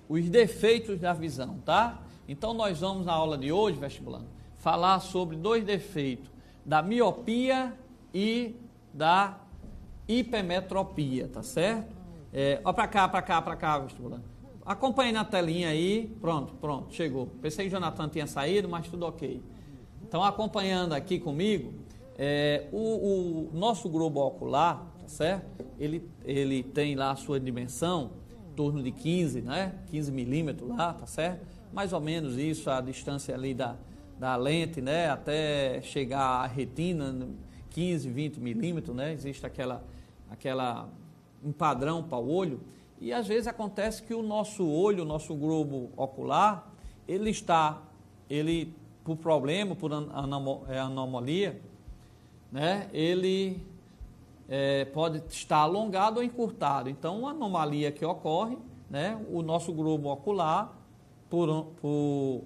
os defeitos da visão, tá? Então nós vamos na aula de hoje, vestibulando, falar sobre 2 defeitos, da miopia e da hipermetropia, tá certo? Ó pra cá, vestibulando. Acompanhe na telinha aí, pronto, chegou. Pensei que o Jonathan tinha saído, mas tudo ok. Então, acompanhando aqui comigo, o nosso globo ocular, tá certo? Ele tem lá a sua dimensão, em torno de 15, né? 15 milímetros lá, tá certo? Mais ou menos isso, a distância ali da lente, né? Até chegar à retina, 15, 20 milímetros, né? Existe um padrão para o olho. E às vezes acontece que o nosso olho, o nosso globo ocular, ele por problema, por anomalia, né? Ele pode estar alongado ou encurtado. Então, uma anomalia que ocorre, né? O nosso globo ocular, por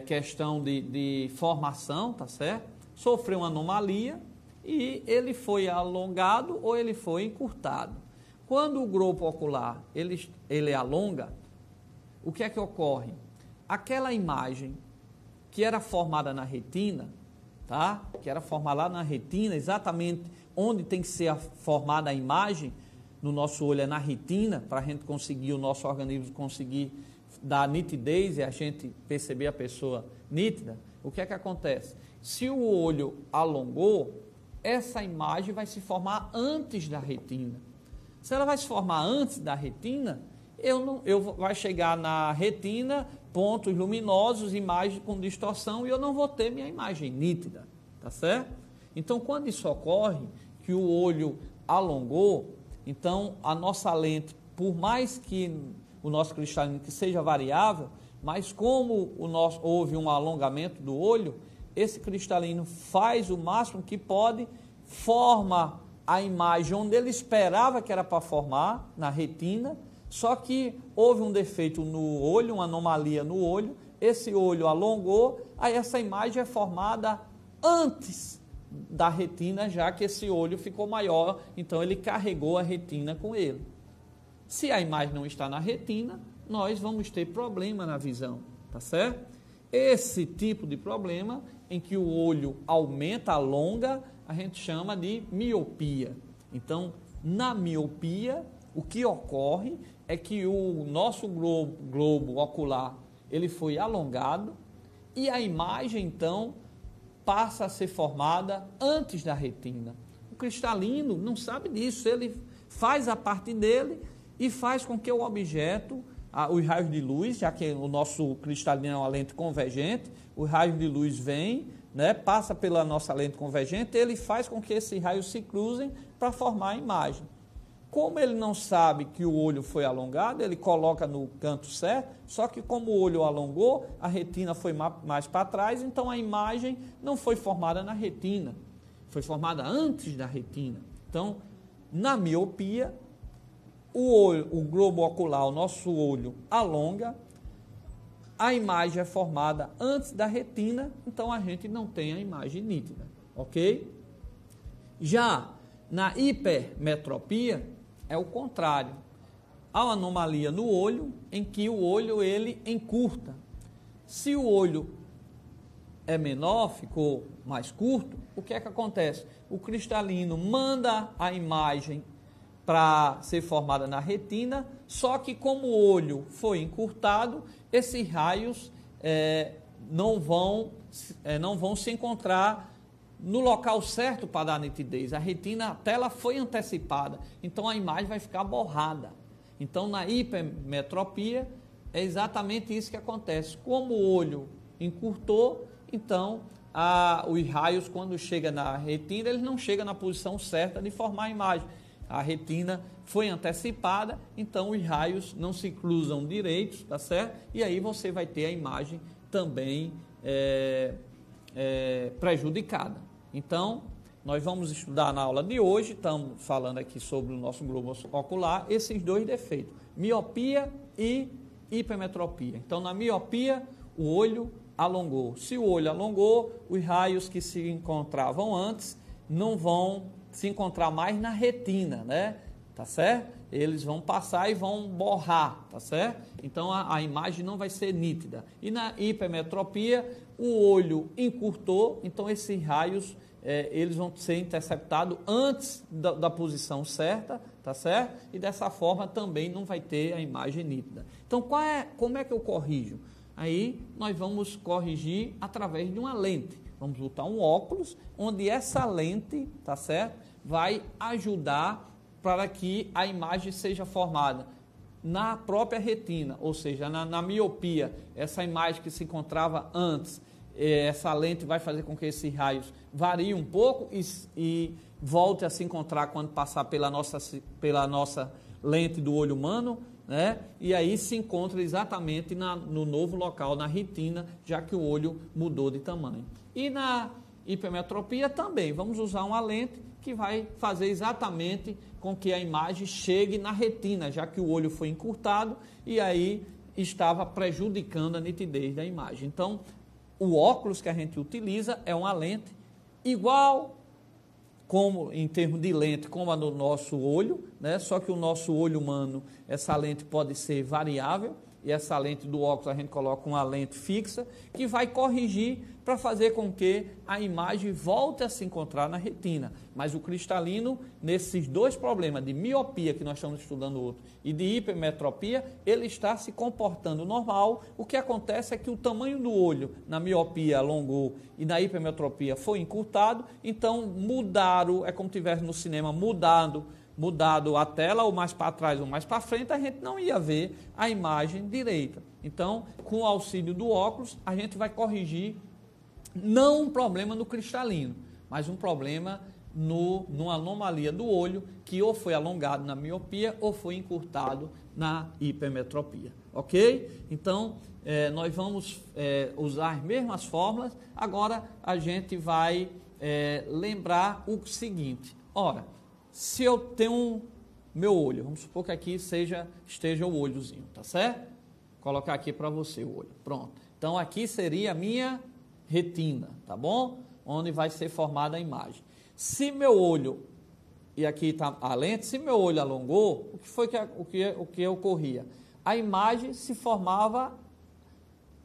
questão de formação, tá certo? Sofreu uma anomalia e ele foi alongado ou ele foi encurtado. Quando o globo ocular ele alonga, o que é que ocorre? Aquela imagem que era formada na retina, tá? Que era formada lá na retina, exatamente onde tem que ser formada a imagem no nosso olho, é na retina, para a gente conseguir, o nosso organismo conseguir dar nitidez e a gente perceber a pessoa nítida. O que é que acontece? Se o olho alongou, essa imagem vai se formar antes da retina. Se ela vai se formar antes da retina, vai chegar na retina, pontos luminosos, imagem com distorção, e eu não vou ter minha imagem nítida, tá certo? Então, quando isso ocorre, que o olho alongou, então a nossa lente, por mais que o nosso cristalino que seja variável, mas como houve um alongamento do olho, esse cristalino faz o máximo que pode, forma a imagem onde ele esperava que era para formar, na retina, só que houve um defeito no olho, uma anomalia no olho, esse olho alongou, aí essa imagem é formada antes da retina, já que esse olho ficou maior, então ele carregou a retina com ele. Se a imagem não está na retina, nós vamos ter problema na visão, tá certo? Esse tipo de problema, em que o olho aumenta, alonga, a gente chama de miopia. Então, na miopia, o que ocorre é que o nosso globo ocular, ele foi alongado e a imagem, então, passa a ser formada antes da retina. O cristalino não sabe disso, ele faz a parte dele e faz com que o objeto, os raios de luz, já que o nosso cristalino é uma lente convergente, os raios de luz vêm, né, passa pela nossa lente convergente, ele faz com que esses raios se cruzem para formar a imagem. Como ele não sabe que o olho foi alongado, ele coloca no canto certo, só que como o olho alongou, a retina foi mais para trás, então a imagem não foi formada na retina, foi formada antes da retina. Então, na miopia, o globo ocular, o nosso olho alonga, a imagem é formada antes da retina, então a gente não tem a imagem nítida, ok? Já na hipermetropia é o contrário. Há uma anomalia no olho, em que o olho ele encurta. Se o olho é menor, ficou mais curto, o que é que acontece? O cristalino manda a imagem para ser formada na retina, só que como o olho foi encurtado, esses raios não vão se encontrar no local certo para dar nitidez. A retina, a tela foi antecipada, então a imagem vai ficar borrada. Então, na hipermetropia, é exatamente isso que acontece. Como o olho encurtou, então os raios, quando chegam na retina, eles não chegam na posição certa de formar a imagem. A retina foi antecipada, então os raios não se cruzam direitos, tá certo? E aí você vai ter a imagem também prejudicada. Então, nós vamos estudar na aula de hoje, estamos falando aqui sobre o nosso globo ocular, esses 2 defeitos, miopia e hipermetropia. Então, na miopia, o olho alongou. Se o olho alongou, os raios que se encontravam antes não vão se encontrar mais na retina, né? Tá certo? eles vão passar e vão borrar, tá certo? Então a imagem não vai ser nítida. E na hipermetropia, o olho encurtou, então esses raios eles vão ser interceptados antes da posição certa, tá certo? E dessa forma também não vai ter a imagem nítida. Então como é que eu corrijo? Aí nós vamos corrigir através de uma lente. Vamos botar um óculos, onde essa lente, tá certo? Vai ajudar para que a imagem seja formada na própria retina, ou seja, na miopia, essa imagem que se encontrava antes, essa lente vai fazer com que esses raios variem um pouco e volte a se encontrar quando passar pela nossa lente do olho humano, né? E aí se encontra exatamente no novo local, na retina, já que o olho mudou de tamanho. E na hipermetropia também, vamos usar uma lente que vai fazer exatamente com que a imagem chegue na retina, já que o olho foi encurtado e aí estava prejudicando a nitidez da imagem. Então, o óculos que a gente utiliza é uma lente igual, como em termos de lente, como a do nosso olho, né? Só que o nosso olho humano, essa lente pode ser variável, e essa lente do óculos a gente coloca uma lente fixa, que vai corrigir para fazer com que a imagem volte a se encontrar na retina. Mas o cristalino, nesses dois problemas de miopia, que nós estamos estudando outro, e de hipermetropia, ele está se comportando normal. O que acontece é que o tamanho do olho na miopia alongou e na hipermetropia foi encurtado, então mudaram, é como se tivesse no cinema mudado a tela, ou mais para trás ou mais para frente, a gente não ia ver a imagem direita. Então, com o auxílio do óculos, a gente vai corrigir não um problema no cristalino, mas um problema numa anomalia do olho, que ou foi alongado na miopia ou foi encurtado na hipermetropia, ok? Então, nós vamos usar as mesmas fórmulas. Agora a gente vai lembrar o seguinte: ora, se eu tenho meu olho, vamos supor que aqui esteja o olhozinho, tá certo? Vou colocar aqui para você o olho, pronto. Então aqui seria a minha retina, tá bom? Onde vai ser formada a imagem. Se meu olho, e aqui está a lente, se meu olho alongou, o que ocorria? A imagem se formava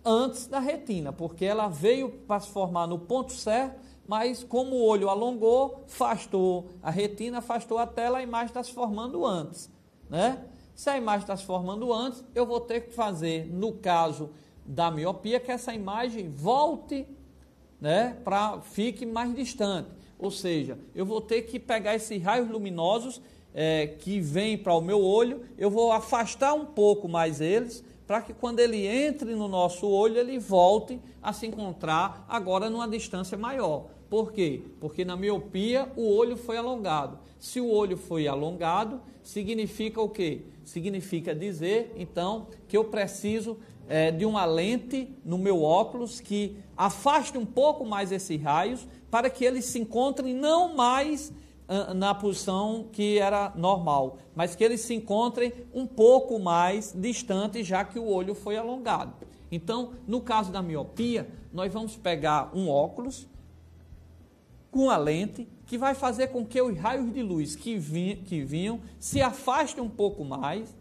antes da retina, porque ela veio para se formar no ponto certo, mas como o olho alongou, afastou a retina, afastou a tela, a imagem está se formando antes, né? Se a imagem está se formando antes, eu vou ter que fazer, no caso da miopia, que essa imagem volte, né, fique mais distante. Ou seja, eu vou ter que pegar esses raios luminosos que vêm para o meu olho, eu vou afastar um pouco mais eles, para que quando ele entre no nosso olho, ele volte a se encontrar agora numa distância maior. Por quê? Porque na miopia o olho foi alongado. Se o olho foi alongado, significa o quê? Significa dizer, então, que eu preciso de uma lente no meu óculos que afaste um pouco mais esses raios, para que eles se encontrem não mais na posição que era normal, mas que eles se encontrem um pouco mais distante, já que o olho foi alongado. Então, no caso da miopia, nós vamos pegar um óculos com a lente, que vai fazer com que os raios de luz que vinham se afastem um pouco mais,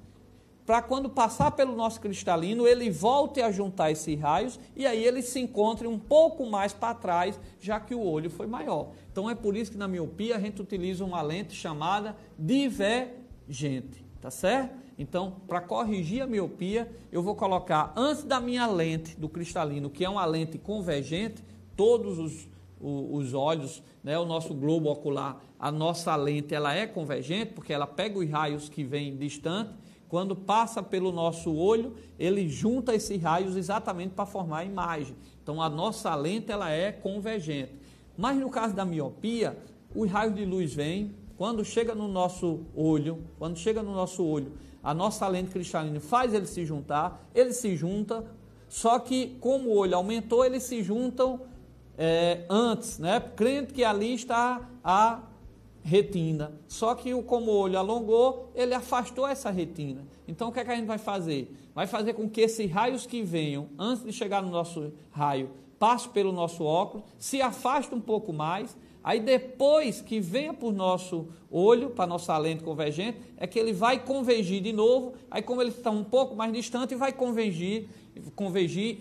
para quando passar pelo nosso cristalino, ele volte a juntar esses raios e aí ele se encontre um pouco mais para trás, já que o olho foi maior. Então é por isso que na miopia a gente utiliza uma lente chamada divergente, tá certo? Então, para corrigir a miopia, eu vou colocar antes da minha lente do cristalino, que é uma lente convergente, todos os olhos, né, o nosso globo ocular, a nossa lente ela é convergente, porque ela pega os raios que vêm distante. Quando passa pelo nosso olho, ele junta esses raios exatamente para formar a imagem. Então, a nossa lente ela é convergente. Mas no caso da miopia, os raios de luz vêm, quando chega no nosso olho, a nossa lente cristalina faz ele se junta, só que como o olho aumentou, eles se juntam antes, né? Crendo que ali está a retina, só que como o olho alongou, ele afastou essa retina. Então o que é que a gente vai fazer? Vai fazer com que esses raios que venham, antes de chegar no nosso raio passe pelo nosso óculos, se afasta um pouco mais, aí depois que venha para o nosso olho, para a nossa lente convergente, é que ele vai convergir de novo, aí como ele está um pouco mais distante, vai convergir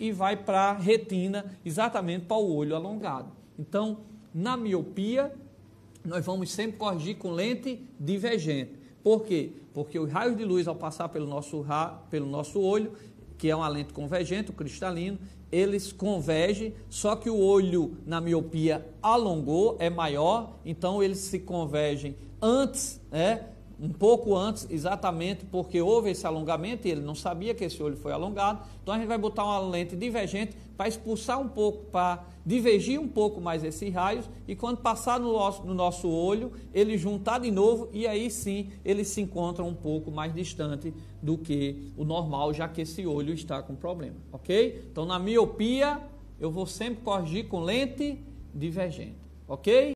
e vai para a retina, exatamente para o olho alongado. Então, na miopia, nós vamos sempre corrigir com lente divergente. Por quê? Porque os raios de luz, ao passar pelo nosso olho, que é uma lente convergente, o cristalino, eles convergem, só que o olho na miopia alongou, é maior, então eles se convergem antes, um pouco antes, exatamente porque houve esse alongamento e ele não sabia que esse olho foi alongado. Então a gente vai botar uma lente divergente para expulsar um pouco, para divergir um pouco mais esses raios, e quando passar no nosso olho, ele juntar de novo e aí sim eles se encontram um pouco mais distante do que o normal, já que esse olho está com problema, ok? Então na miopia eu vou sempre corrigir com lente divergente, ok?